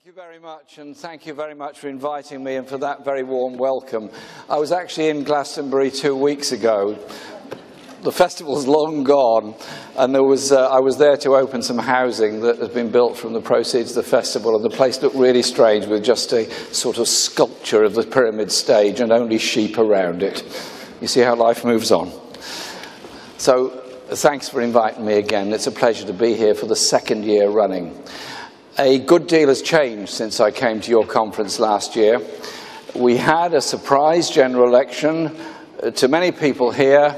Thank you very much, and thank you very much for inviting me and for that very warm welcome. I was actually in Glastonbury 2 weeks ago. The festival's long gone, and I was there to open some housing that has been built from the proceeds of the festival, and the place looked really strange with just a sort of sculpture of the pyramid stage and only sheep around it. You see how life moves on. So thanks for inviting me again. It's a pleasure to be here for the second year running. A good deal has changed since I came to your conference last year. We had a surprise general election to many people here,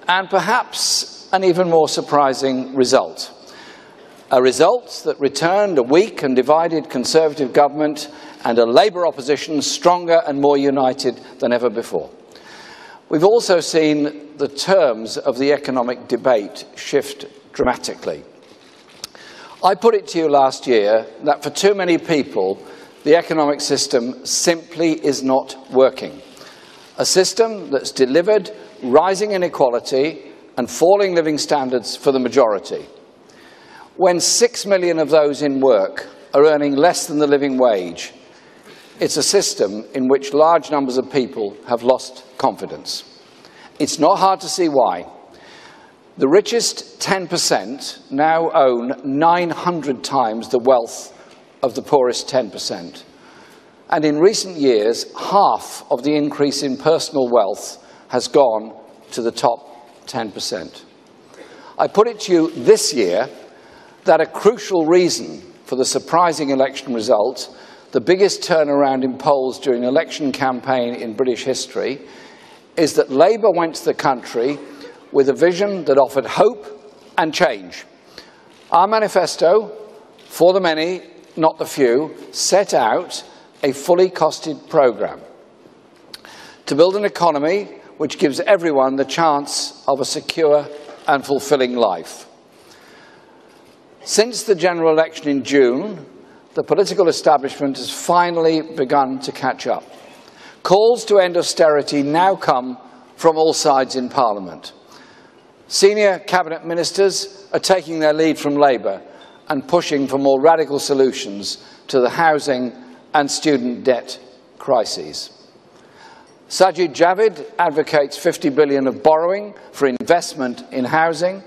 and perhaps an even more surprising result. A result that returned a weak and divided Conservative government and a Labour opposition stronger and more united than ever before. We've also seen the terms of the economic debate shift dramatically. I put it to you last year that for too many people, the economic system simply is not working. A system that's delivered rising inequality and falling living standards for the majority. When 6 million of those in work are earning less than the living wage, it's a system in which large numbers of people have lost confidence. It's not hard to see why. The richest 10% now own 900 times the wealth of the poorest 10%. And in recent years, half of the increase in personal wealth has gone to the top 10%. I put it to you this year that a crucial reason for the surprising election result, the biggest turnaround in polls during an election campaign in British history, is that Labour went to the country with a vision that offered hope and change. Our manifesto, for the many, not the few, set out a fully costed programme to build an economy which gives everyone the chance of a secure and fulfilling life. Since the general election in June, the political establishment has finally begun to catch up. Calls to end austerity now come from all sides in Parliament. Senior cabinet ministers are taking their lead from Labour and pushing for more radical solutions to the housing and student debt crises. Sajid Javid advocates 50 billion of borrowing for investment in housing.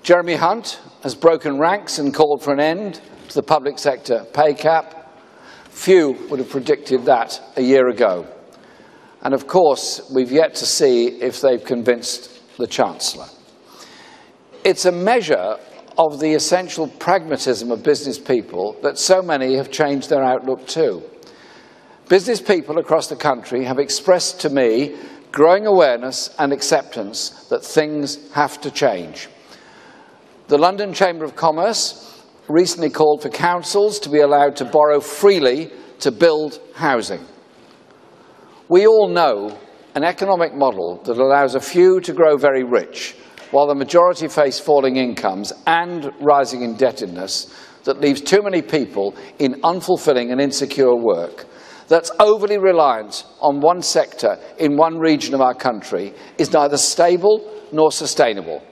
Jeremy Hunt has broken ranks and called for an end to the public sector pay cap. Few would have predicted that a year ago. And of course, we've yet to see if they've convinced the Chancellor. It's a measure of the essential pragmatism of business people that so many have changed their outlook too. Business people across the country have expressed to me growing awareness and acceptance that things have to change. The London Chamber of Commerce recently called for councils to be allowed to borrow freely to build housing. We all know an economic model that allows a few to grow very rich while the majority face falling incomes and rising indebtedness that leaves too many people in unfulfilling and insecure work, that's overly reliant on one sector in one region of our country, is neither stable nor sustainable.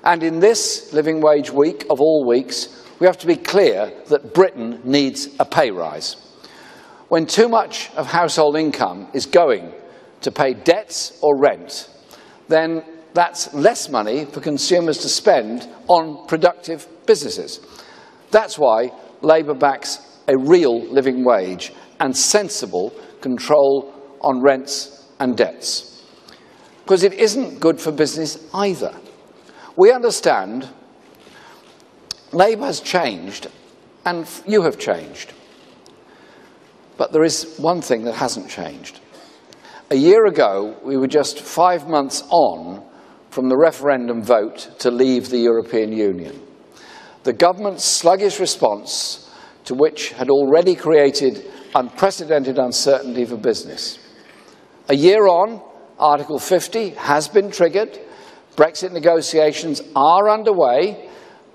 And in this Living Wage Week of all weeks, we have to be clear that Britain needs a pay rise. When too much of household income is going to pay debts or rent, then that's less money for consumers to spend on productive businesses. That's why Labour backs a real living wage and sensible control on rents and debts. Because it isn't good for business either. We understand Labour has changed and you have changed. But there is one thing that hasn't changed. A year ago, we were just 5 months on from the referendum vote to leave the European Union. The government's sluggish response to which had already created unprecedented uncertainty for business. A year on, Article 50 has been triggered, Brexit negotiations are underway,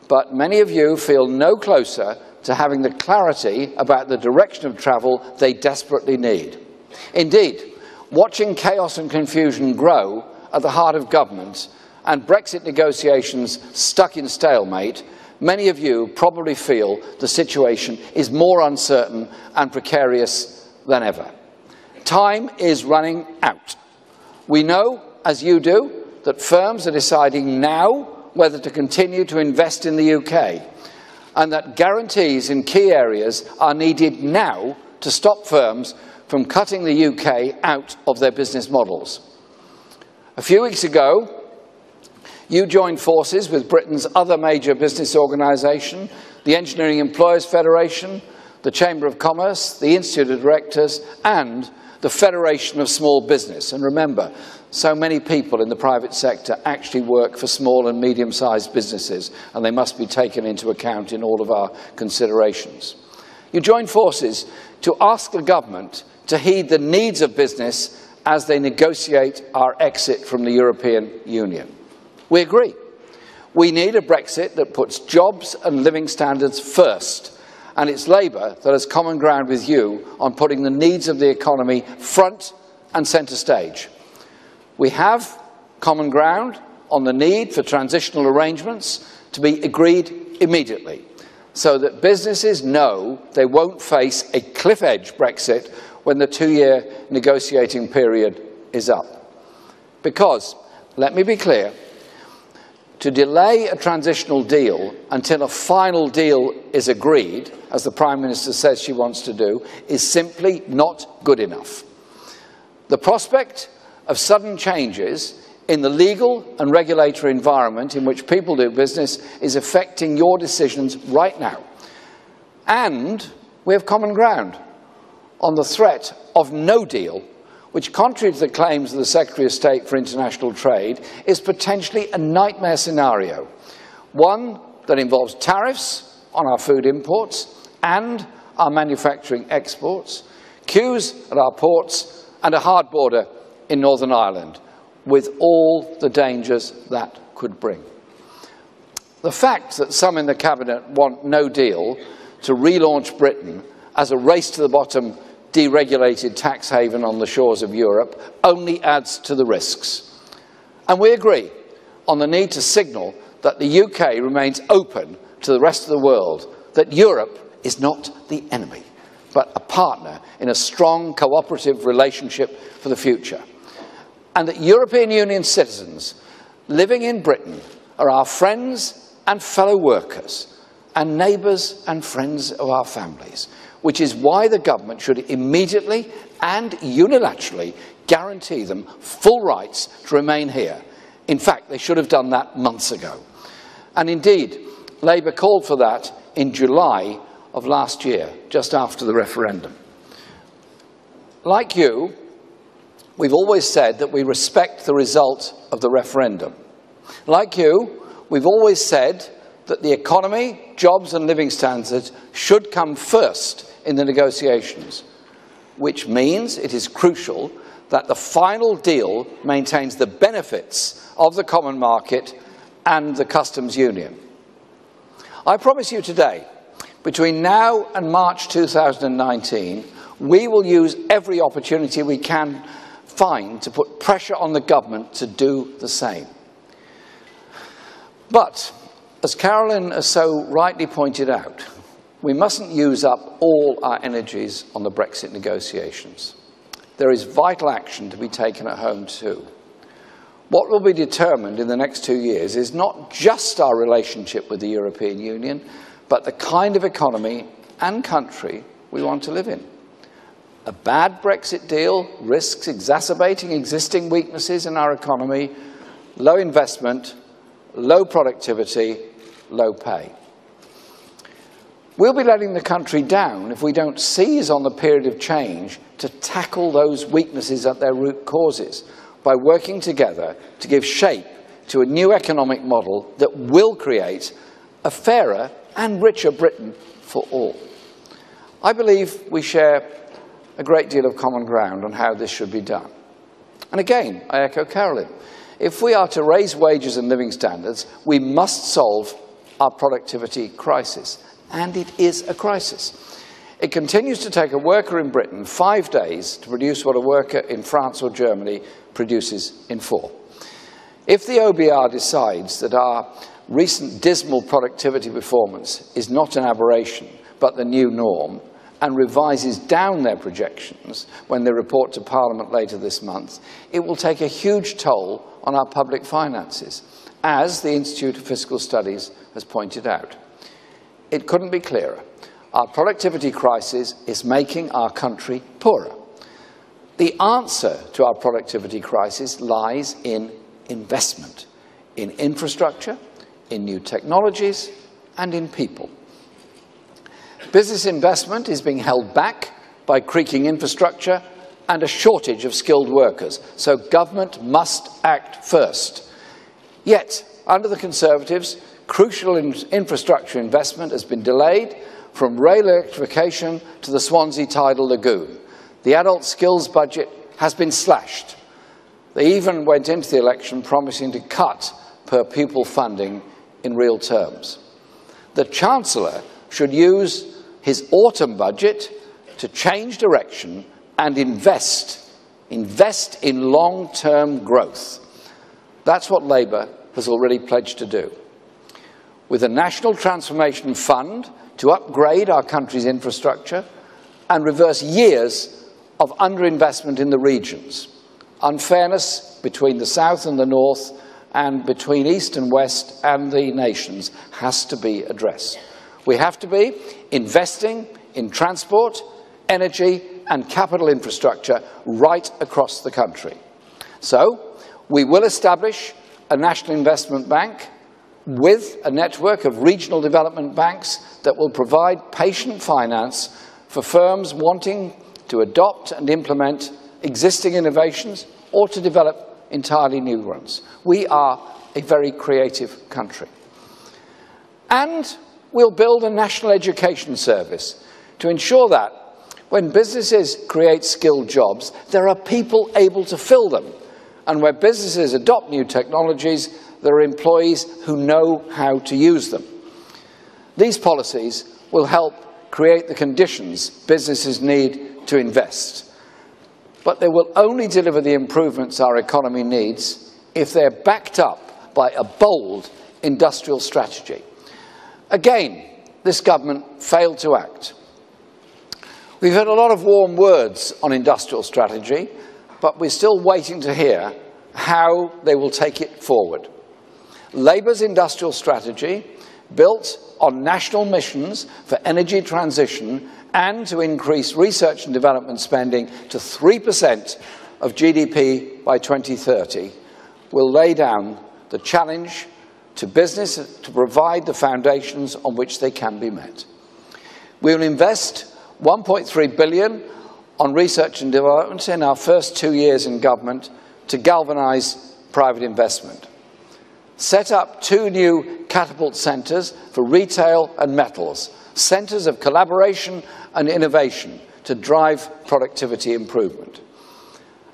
but many of you feel no closer to having the clarity about the direction of travel they desperately need. Indeed, watching chaos and confusion grow at the heart of government and Brexit negotiations stuck in stalemate many of you probably feel the situation is more uncertain and precarious than ever. Time is running out. We know, as you do, that firms are deciding now whether to continue to invest in the UK, and that guarantees in key areas are needed now to stop firms from cutting the UK out of their business models. A few weeks ago, you joined forces with Britain's other major business organisation, the Engineering Employers Federation, the Chamber of Commerce, the Institute of Directors, and the Federation of Small Business. And remember, so many people in the private sector actually work for small and medium-sized businesses, and they must be taken into account in all of our considerations. You joined forces to ask the government to heed the needs of business as they negotiate our exit from the European Union. We agree. We need a Brexit that puts jobs and living standards first, and it's Labour that has common ground with you on putting the needs of the economy front and centre stage. We have common ground on the need for transitional arrangements to be agreed immediately, so that businesses know they won't face a cliff-edge Brexit when the two-year negotiating period is up. Because, let me be clear, to delay a transitional deal until a final deal is agreed, as the Prime Minister says she wants to do, is simply not good enough. The prospect of sudden changes in the legal and regulatory environment in which people do business is affecting your decisions right now. And we have common ground on the threat of no deal, which, contrary to the claims of the Secretary of State for International Trade, is potentially a nightmare scenario, one that involves tariffs on our food imports and our manufacturing exports, queues at our ports, and a hard border in Northern Ireland, with all the dangers that could bring. The fact that some in the Cabinet want no deal to relaunch Britain as a race-to-the-bottom deregulated tax haven on the shores of Europe only adds to the risks. And we agree on the need to signal that the UK remains open to the rest of the world, that Europe is not the enemy, but a partner in a strong cooperative relationship for the future. And that European Union citizens living in Britain are our friends and fellow workers, and neighbours and friends of our families, which is why the government should immediately and unilaterally guarantee them full rights to remain here. In fact, they should have done that months ago. And indeed, Labour called for that in July of last year, just after the referendum. Like you, we've always said that we respect the result of the referendum. Like you, we've always said that the economy, jobs and living standards should come first in the negotiations, which means it is crucial that the final deal maintains the benefits of the common market and the customs union. I promise you today, between now and March 2019, we will use every opportunity we can find to put pressure on the government to do the same. But, as Carolyn has so rightly pointed out, we mustn't use up all our energies on the Brexit negotiations. There is vital action to be taken at home too. What will be determined in the next 2 years is not just our relationship with the European Union, but the kind of economy and country we want to live in. A bad Brexit deal risks exacerbating existing weaknesses in our economy, low investment, low productivity, low pay. We'll be letting the country down if we don't seize on the period of change to tackle those weaknesses at their root causes by working together to give shape to a new economic model that will create a fairer and richer Britain for all. I believe we share a great deal of common ground on how this should be done. And again, I echo Carolyn. If we are to raise wages and living standards, we must solve our productivity crisis. And it is a crisis. It continues to take a worker in Britain 5 days to produce what a worker in France or Germany produces in 4. If the OBR decides that our recent dismal productivity performance is not an aberration, but the new norm, and revises down their projections when they report to Parliament later this month, it will take a huge toll on our public finances, as the Institute of Fiscal Studies has pointed out. It couldn't be clearer. Our productivity crisis is making our country poorer. The answer to our productivity crisis lies in investment, in infrastructure, in new technologies, and in people. Business investment is being held back by creaking infrastructure and a shortage of skilled workers, so government must act first. Yet, under the Conservatives, crucial infrastructure investment has been delayed, from rail electrification to the Swansea tidal lagoon. The adult skills budget has been slashed. They even went into the election promising to cut per pupil funding in real terms. The Chancellor should use his autumn budget to change direction and invest in long-term growth. That's what Labour has already pledged to do. With a National Transformation Fund to upgrade our country's infrastructure and reverse years of underinvestment in the regions. Unfairness between the South and the North, and between East and West and the nations, has to be addressed. We have to be investing in transport, energy and capital infrastructure right across the country. So, we will establish a national investment bank with a network of regional development banks that will provide patient finance for firms wanting to adopt and implement existing innovations or to develop entirely new ones. We are a very creative country. And we'll build a national education service to ensure that when businesses create skilled jobs, there are people able to fill them. And where businesses adopt new technologies, there are employees who know how to use them. These policies will help create the conditions businesses need to invest. But they will only deliver the improvements our economy needs if they're backed up by a bold industrial strategy. Again, this government failed to act. We've heard a lot of warm words on industrial strategy, but we're still waiting to hear how they will take it forward. Labour's industrial strategy, built on national missions for energy transition and to increase research and development spending to 3% of GDP by 2030, will lay down the challenge to business to provide the foundations on which they can be met. We will invest £1.3 billion on research and development in our first 2 years in government to galvanise private investment. Set up 2 new catapult centres for retail and metals, centres of collaboration and innovation to drive productivity improvement.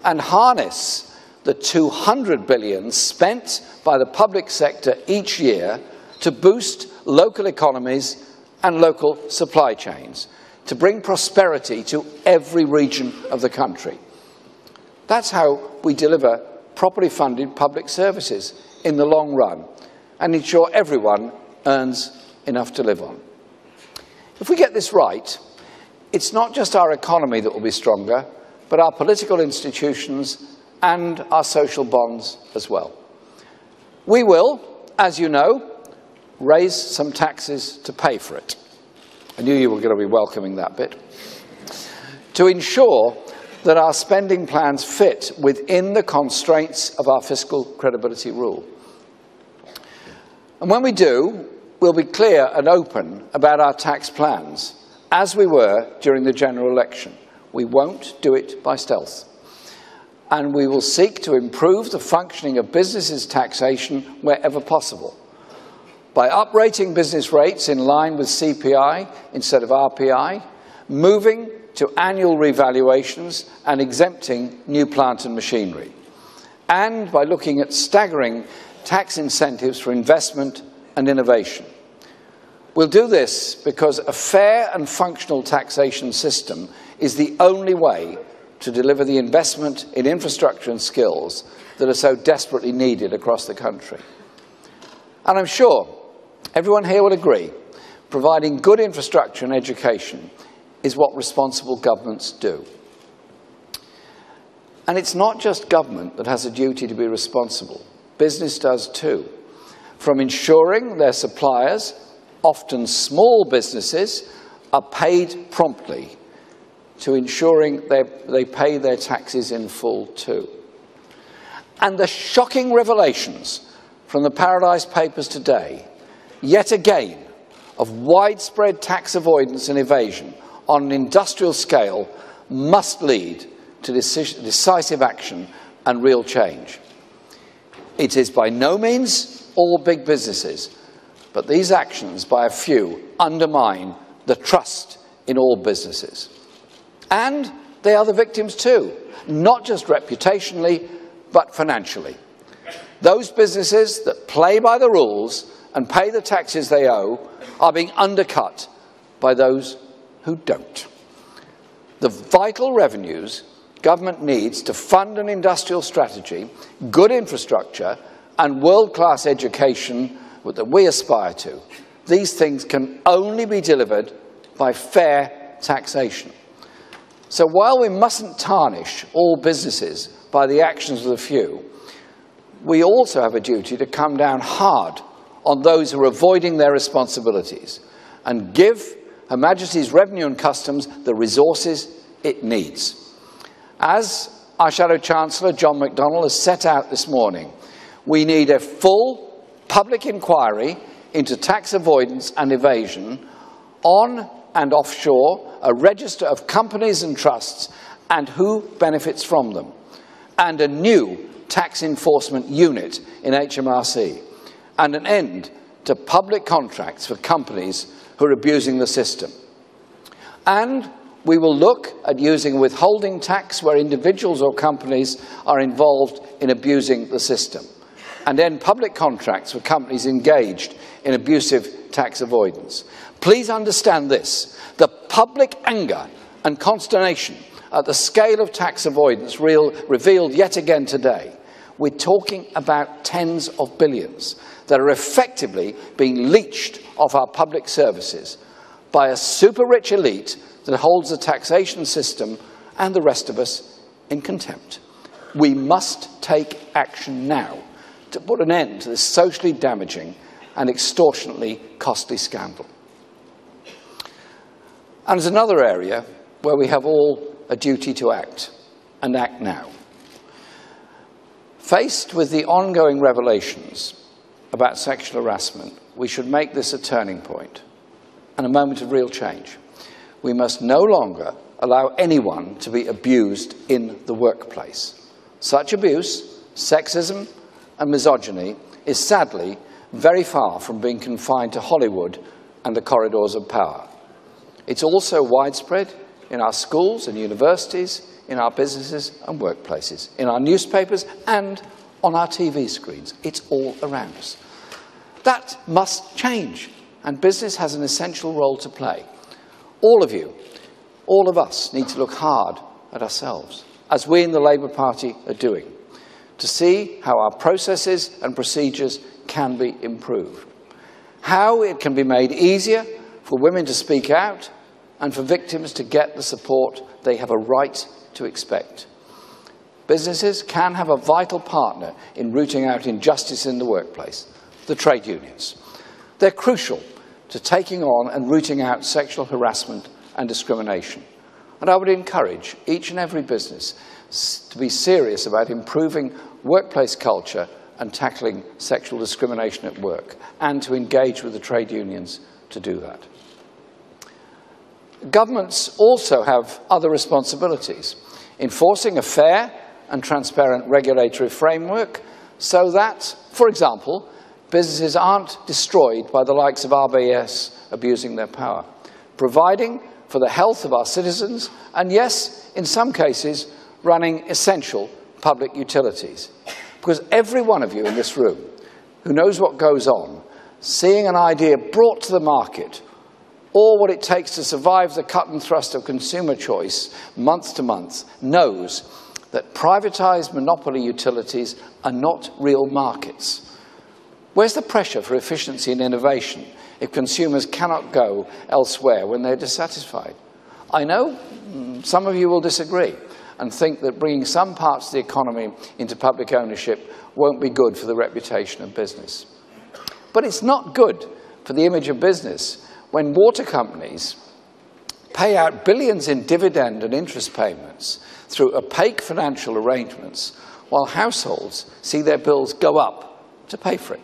And harness the £200 billion spent by the public sector each year to boost local economies and local supply chains, to bring prosperity to every region of the country. That's how we deliver properly funded public services in the long run and ensure everyone earns enough to live on. If we get this right, it's not just our economy that will be stronger, but our political institutions and our social bonds as well. We will, as you know, raise some taxes to pay for it. I knew you were going to be welcoming that bit. To ensure that our spending plans fit within the constraints of our fiscal credibility rule. And when we do, we'll be clear and open about our tax plans, as we were during the general election. We won't do it by stealth. And we will seek to improve the functioning of businesses' taxation wherever possible, by uprating business rates in line with CPI instead of RPI, moving to annual revaluations and exempting new plant and machinery, and by looking at staggering tax incentives for investment and innovation. We'll do this because a fair and functional taxation system is the only way to deliver the investment in infrastructure and skills that are so desperately needed across the country. And I'm sure everyone here will agree, providing good infrastructure and education is what responsible governments do. And it's not just government that has a duty to be responsible. Business does too. From ensuring their suppliers, often small businesses, are paid promptly, to ensuring they pay their taxes in full too. And the shocking revelations from the Paradise Papers today, yet again, of widespread tax avoidance and evasion on an industrial scale, must lead to decisive action and real change. It is by no means all big businesses, but these actions by a few undermine the trust in all businesses. And they are the victims too, not just reputationally, but financially. Those businesses that play by the rules and pay the taxes they owe are being undercut by those who don't. The vital revenues government needs to fund an industrial strategy, good infrastructure, and world-class education that we aspire to, these things can only be delivered by fair taxation. So while we mustn't tarnish all businesses by the actions of the few, we also have a duty to come down hard on those who are avoiding their responsibilities and give Her Majesty's Revenue and Customs the resources it needs. As our Shadow Chancellor, John McDonnell, has set out this morning, we need a full public inquiry into tax avoidance and evasion on and offshore, a register of companies and trusts and who benefits from them, and a new tax enforcement unit in HMRC, and an end to public contracts for companies who are abusing the system. And we will look at using withholding tax where individuals or companies are involved in abusing the system, and end public contracts for companies engaged in abusive tax avoidance. Please understand this: the public anger and consternation at the scale of tax avoidance revealed yet again today. We're talking about tens of billions that are effectively being leached off our public services by a super-rich elite that holds the taxation system and the rest of us in contempt. We must take action now to put an end to this socially damaging and extortionately costly scandal. And there's another area where we have all a duty to act, and act now. Faced with the ongoing revelations about sexual harassment, we should make this a turning point and a moment of real change. We must no longer allow anyone to be abused in the workplace. Such abuse, sexism and misogyny is sadly very far from being confined to Hollywood and the corridors of power. It's also widespread in our schools and universities, in our businesses and workplaces, in our newspapers and on our TV screens. It's all around us. That must change, and business has an essential role to play. All of you, all of us, need to look hard at ourselves, as we in the Labour Party are doing, to see how our processes and procedures can be improved, how it can be made easier for women to speak out and for victims to get the support they have a right to expect. Businesses can have a vital partner in rooting out injustice in the workplace, the trade unions. They're crucial to taking on and rooting out sexual harassment and discrimination. And I would encourage each and every business to be serious about improving workplace culture and tackling sexual discrimination at work, and to engage with the trade unions to do that. Governments also have other responsibilities, enforcing a fair and transparent regulatory framework so that, for example, businesses aren't destroyed by the likes of RBS abusing their power, providing for the health of our citizens, and yes, in some cases, running essential public utilities. Because every one of you in this room who knows what goes on, seeing an idea brought to the market, or what it takes to survive the cut and thrust of consumer choice month to month, knows that privatised monopoly utilities are not real markets. Where's the pressure for efficiency and innovation if consumers cannot go elsewhere when they're dissatisfied? I know some of you will disagree and think that bringing some parts of the economy into public ownership won't be good for the reputation of business. But it's not good for the image of business when water companies pay out billions in dividend and interest payments through opaque financial arrangements while households see their bills go up to pay for it.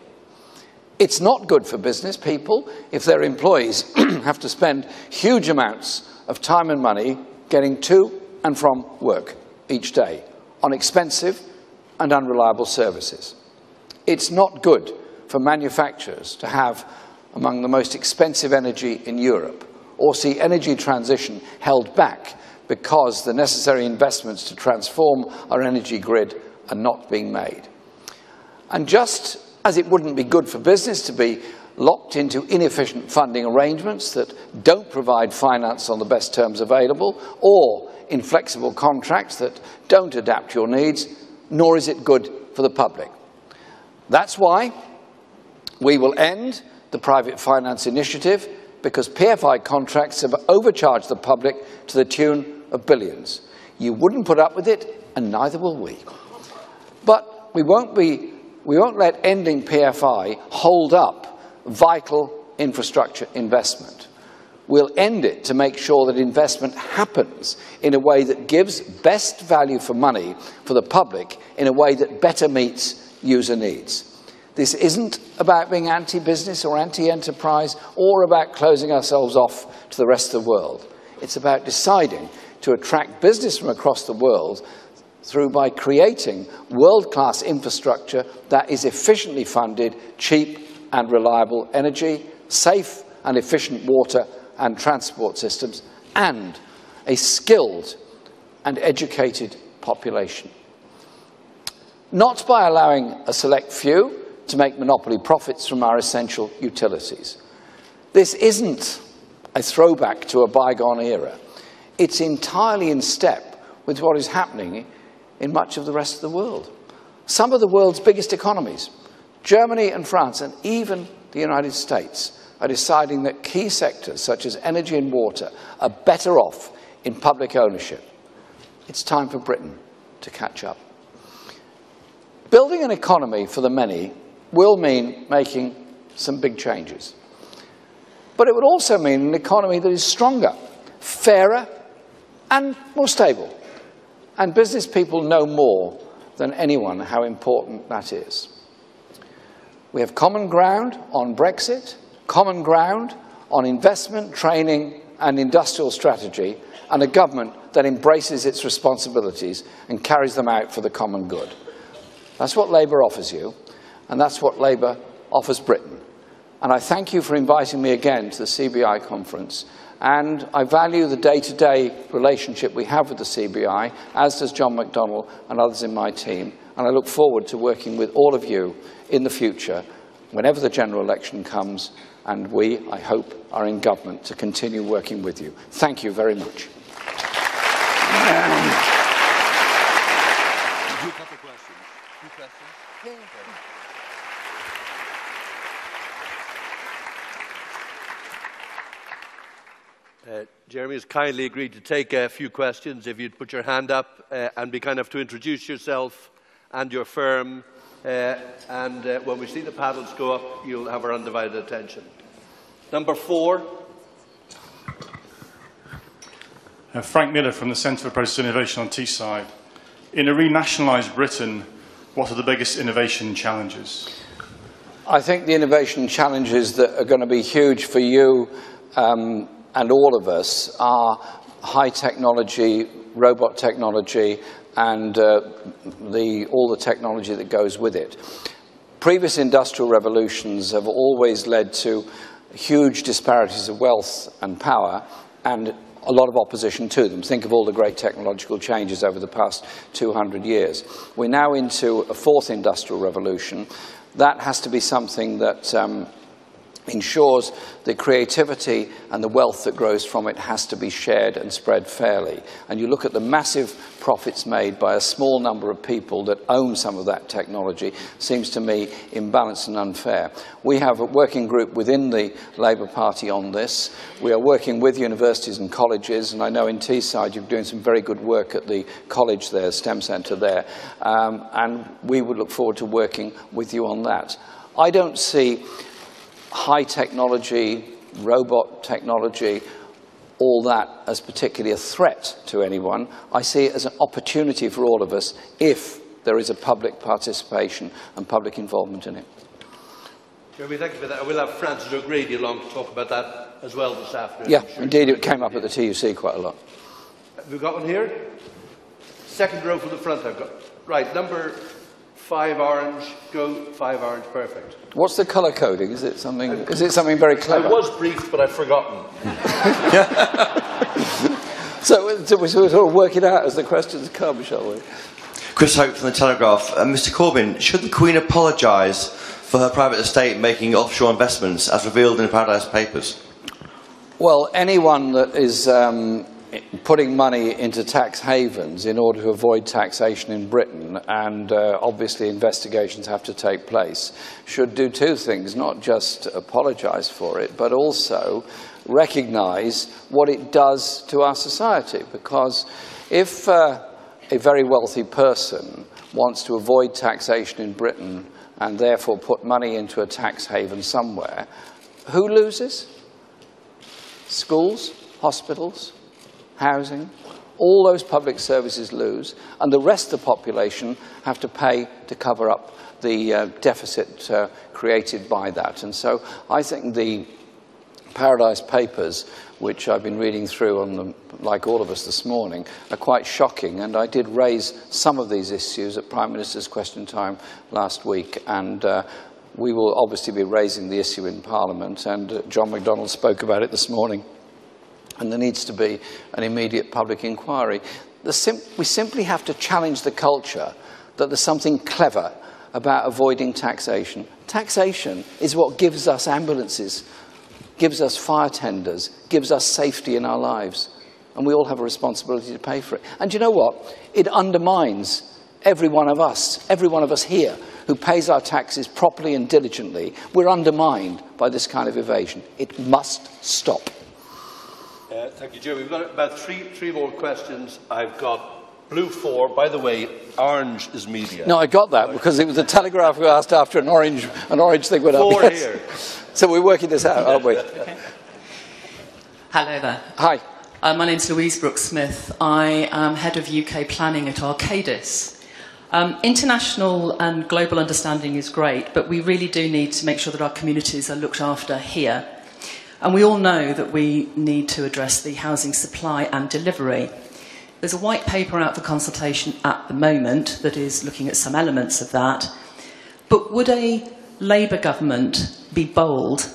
It's not good for business people if their employees have to spend huge amounts of time and money getting to and from work each day on expensive and unreliable services. It's not good for manufacturers to have among the most expensive energy in Europe or see energy transition held back because the necessary investments to transform our energy grid are not being made. And just as it wouldn't be good for business to be locked into inefficient funding arrangements that don't provide finance on the best terms available, or inflexible contracts that don't adapt to your needs, nor is it good for the public. That's why we will end the private finance initiative, because PFI contracts have overcharged the public to the tune of billions. You wouldn't put up with it, and neither will we. But we won't let ending PFI hold up vital infrastructure investment. We'll end it to make sure that investment happens in a way that gives best value for money for the public, in a way that better meets user needs. This isn't about being anti-business or anti-enterprise or about closing ourselves off to the rest of the world. It's about deciding to attract business from across the world by creating world-class infrastructure that is efficiently funded, cheap and reliable energy, safe and efficient water and transport systems, and a skilled and educated population. Not by allowing a select few to make monopoly profits from our essential utilities. This isn't a throwback to a bygone era. It's entirely in step with what is happening in much of the rest of the world. Some of the world's biggest economies, Germany and France, and even the United States, are deciding that key sectors such as energy and water are better off in public ownership. It's time for Britain to catch up. Building an economy for the many will mean making some big changes. But it would also mean an economy that is stronger, fairer, and more stable. And business people know more than anyone how important that is. We have common ground on Brexit, common ground on investment, training, and industrial strategy, and a government that embraces its responsibilities and carries them out for the common good. That's what Labour offers you, and that's what Labour offers Britain. And I thank you for inviting me again to the CBI conference. And I value the day-to-day relationship we have with the CBI, as does John McDonnell and others in my team. And I look forward to working with all of you in the future, whenever the general election comes, and we, I hope, are in government to continue working with you. Thank you very much. Jeremy has kindly agreed to take a few questions. If you'd put your hand up and be kind enough to introduce yourself and your firm, and when we see the paddles go up, you'll have our undivided attention. Number 4. Frank Miller from the Centre for Process Innovation on Teesside. In a renationalised Britain, what are the biggest innovation challenges? I think the innovation challenges that are going to be huge for you and all of us are high technology, robot technology, and all the technology that goes with it. Previous industrial revolutions have always led to huge disparities of wealth and power, and a lot of opposition to them. Think of all the great technological changes over the past 200 years. We're now into a 4th industrial revolution. That has to be something that ensures the creativity and the wealth that grows from it has to be shared and spread fairly. And you look at the massive profits made by a small number of people that own some of that technology, seems to me imbalanced and unfair. We have a working group within the Labour Party on this. We are working with universities and colleges, and I know in Teesside you're doing some very good work at the college there, STEM centre there, and we would look forward to working with you on that. I don't see high technology, robot technology, all that as particularly a threat to anyone. I see it as an opportunity for all of us if there is a public participation and public involvement in it. Jeremy, thank you for that. I will have Francis O'Grady along to talk about that as well this afternoon. Yeah, indeed, it came up at the TUC quite a lot. Have we got one here? Second row from the front I've got. Right, number 5 orange, go 5 orange, perfect. What's the colour coding? Is it something very clever? I was briefed, but I've forgotten. So we sort of work it out as the questions come, shall we? Chris Hope from The Telegraph. Mr Corbyn, should the Queen apologise for her private estate making offshore investments as revealed in the Paradise Papers? Well, anyone that is putting money into tax havens in order to avoid taxation in Britain, and obviously investigations have to take place, should do two things: not just apologise for it, but also recognise what it does to our society. Because if a very wealthy person wants to avoid taxation in Britain and therefore put money into a tax haven somewhere, who loses? Schools, hospitals, housing, all those public services lose, and the rest of the population have to pay to cover up the deficit created by that. And so I think the Paradise Papers, which I've been reading through on them, like all of us this morning, are quite shocking, and I did raise some of these issues at Prime Minister's Question Time last week, and we will obviously be raising the issue in Parliament, and John McDonnell spoke about it this morning. And there needs to be an immediate public inquiry. We simply have to challenge the culture that there's something clever about avoiding taxation. Taxation is what gives us ambulances, gives us fire tenders, gives us safety in our lives. And we all have a responsibility to pay for it. And you know what? It undermines every one of us here who pays our taxes properly and diligently. We're undermined by this kind of evasion. It must stop. Thank you, Jeremy. We've got about three more questions. I've got blue 4. By the way, orange is media. No, I got that because it was the Telegraph who asked after an orange thing went up. 4 yes. here. So we're working this out, aren't we? Okay. Hello there. Hi. My name's Louise Brooks-Smith. I am Head of UK Planning at Arcadis. International and global understanding is great, but we really do need to make sure that our communities are looked after here. And we all know that we need to address the housing supply and delivery. There's a white paper out for consultation at the moment that is looking at some elements of that. But would a Labour government be bold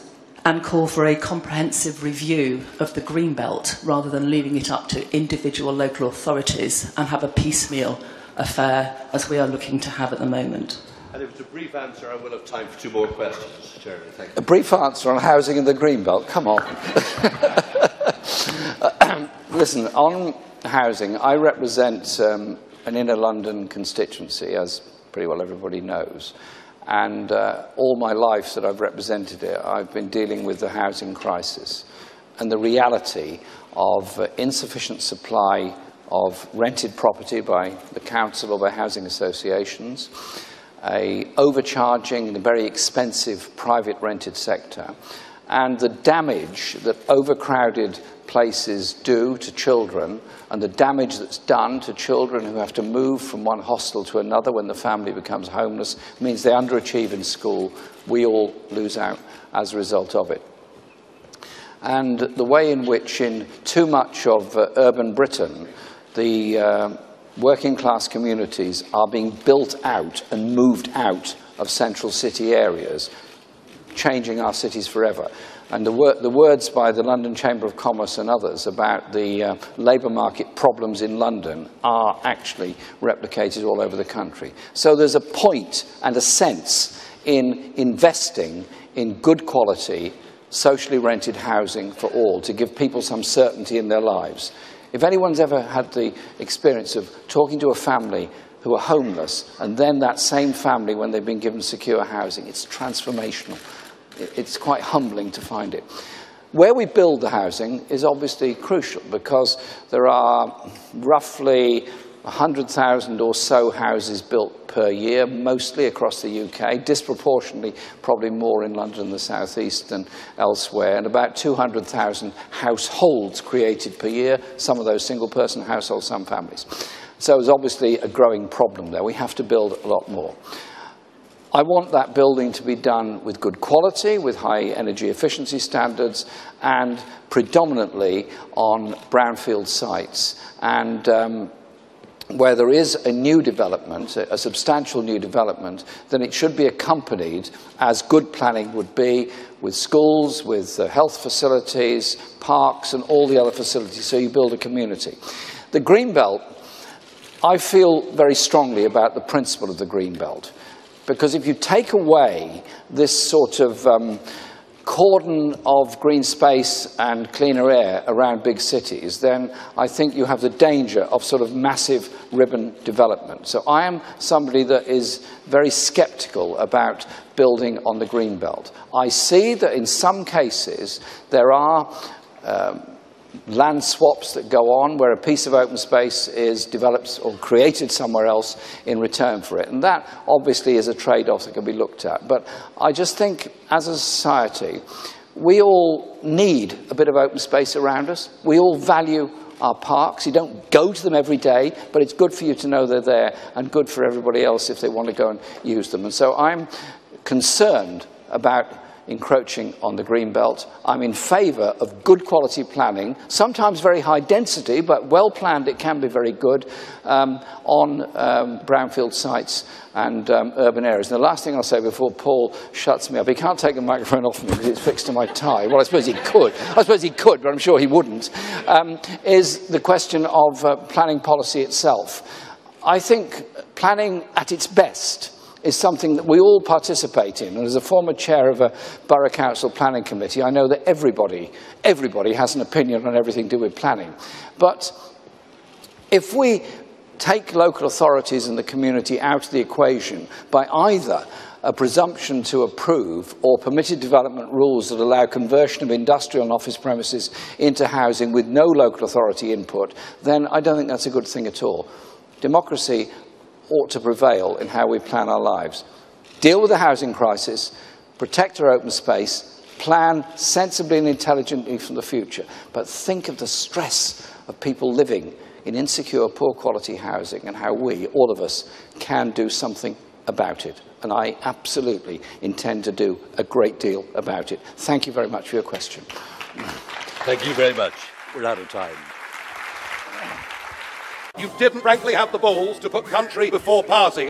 and call for a comprehensive review of the Greenbelt rather than leaving it up to individual local authorities and have a piecemeal affair as we are looking to have at the moment? And if it's a brief answer, I will have time for 2 more questions, Jeremy. Thank you. A brief answer on housing in the Greenbelt. Come on. Listen, on housing, I represent an inner London constituency, as pretty well everybody knows. And all my life that I've represented it, I've been dealing with the housing crisis and the reality of insufficient supply of rented property by the council or by housing associations, a overcharging in the very expensive private rented sector, and the damage that overcrowded places do to children, and the damage that's done to children who have to move from one hostel to another when the family becomes homeless, means they underachieve in school. We all lose out as a result of it. And the way in which in too much of urban Britain, the working class communities are being built out and moved out of central city areas, changing our cities forever. And the words by the London Chamber of Commerce and others about the labour market problems in London are actually replicated all over the country. So there's a point and a sense in investing in good quality, socially rented housing for all, to give people some certainty in their lives. If anyone's ever had the experience of talking to a family who are homeless, and then that same family, when they've been given secure housing, it's transformational. It's quite humbling to find it. Where we build the housing is obviously crucial, because there are roughly 100,000 or so houses built per year, mostly across the UK, disproportionately probably more in London and the South East than elsewhere, and about 200,000 households created per year, some of those single-person households, some families. So there's obviously a growing problem there. We have to build a lot more. I want that building to be done with good quality, with high energy efficiency standards, and predominantly on brownfield sites. And where there is a new development, a substantial new development, then it should be accompanied, as good planning would be, with schools, with health facilities, parks, and all the other facilities, so you build a community. The Greenbelt, I feel very strongly about the principle of the Greenbelt, because if you take away this sort of cordon of green space and cleaner air around big cities, then I think you have the danger of sort of massive ribbon development. So I am somebody that is very sceptical about building on the Greenbelt. I see that in some cases there are land swaps that go on where a piece of open space is developed or created somewhere else in return for it. And that obviously is a trade-off that can be looked at. But I just think as a society, we all need a bit of open space around us. We all value our parks. You don't go to them every day, but it's good for you to know they're there, and good for everybody else if they want to go and use them. And so I'm concerned about encroaching on the Greenbelt. I'm in favour of good quality planning, sometimes very high density, but well planned it can be very good, on brownfield sites and urban areas. And the last thing I'll say before Paul shuts me up, he can't take the microphone off me because it's fixed to my tie. Well, I suppose he could. But I'm sure he wouldn't. Is the question of planning policy itself. I think planning at its best is something that we all participate in. And as a former chair of a borough council planning committee, I know that everybody has an opinion on everything to do with planning. But if we take local authorities and the community out of the equation by either a presumption to approve or permitted development rules that allow conversion of industrial and office premises into housing with no local authority input, then I don't think that's a good thing at all. Democracy ought to prevail in how we plan our lives. Deal with the housing crisis, protect our open space, plan sensibly and intelligently for the future, but think of the stress of people living in insecure, poor quality housing and how we, all of us, can do something about it. And I absolutely intend to do a great deal about it. Thank you very much for your question. Thank you very much. We're out of time. You didn't frankly have the balls to put country before party.